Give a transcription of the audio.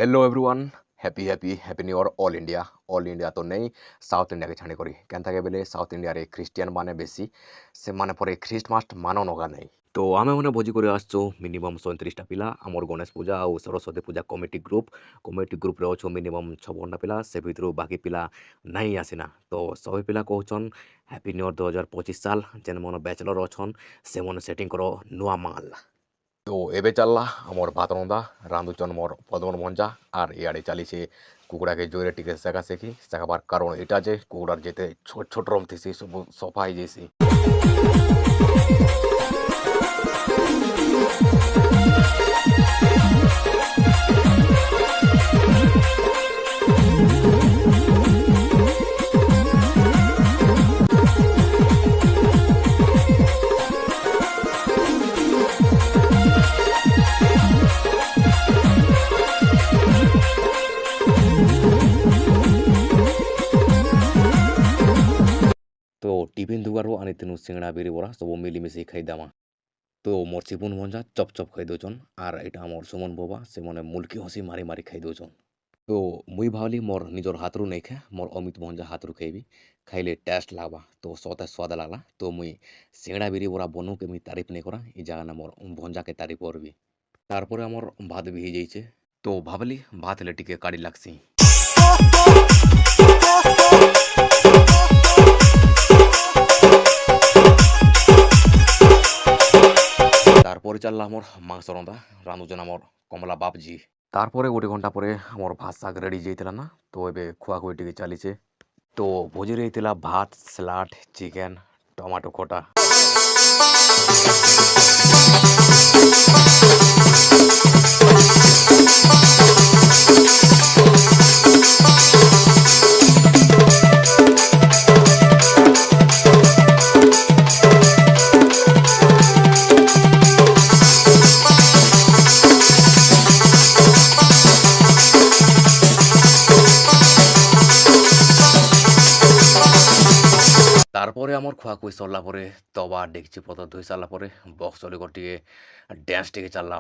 hello everyone happy new year all India तो नहीं south India के छाणी करी केनता के बेले साउथ इंडिया रे क्रिश्चियन माने बेसी से माने परे ख्रीଷ୍ଟମାସ ମାନ नगा नहीं तो आमे माने भोजी करे आसचो मिनिमम 37टा पिला हमर गणेश पूजा और सरस्वती पूजा कमिटी ग्रुप रे अछो मिनिमम 56टा पिला से भितरु बाकी पिला नहीं आसिना तो सबै पिला कहछन हैप्पी न्यू ईयर 2025 साल जेन मन बैचलर अछन से मन सेटिंग करो नुआ माल तो एबे चलला आमर भात रंदा रांधुचन मोर पदमन भंजा और इे चली से कुकुड़ा के जोरे टिके सेका सेकी सेखाबार कारण इटा जे कुकुड़ार जेते छोट छोट रम थी सब सफा हो जैसी तो टिफिन दुगारो आनी तेनु सिंगड़ा बिरी बरा सब मिलीमिशी खाईदामा तो मोर सिपुन भंजा चप चप खाई दौचन आर एटा मोर सुमन बाबा से मने मुल्की हसी मारी मारी खाई दौचन तो मुई भावली मोर निजर हाथरू नहीं खा मोर अमित भंजा हाथरू खाइबी खाइले टेस्ट लागबा तो सते स्वाद लागला तो मुई सिंगड़ा बिरी बरा बनू के मुई तारीफ नहीं करा इ जागा ना मोर भंजा के तारीफ करबी तारपरे हमर भात भी जाइछे तो भावली भात ले टिके काड़ी लागसी तारपरे चलला मोर मांस रंदा रांधुचन आमर कमला बापजी तारपरे गोटे घंटा परे आमर भात शाग रेडी जाइतिला ना तो एबे खुआ खुई टिके चलीछे तो भोजी रहितिला भात सलाड चिकेन टमाटो खटा तारपरे आमर खुआ खुई सरला परे तवा डेक्ची पतर धोई सारला परे बक्स चली टिके डांस टिके चलला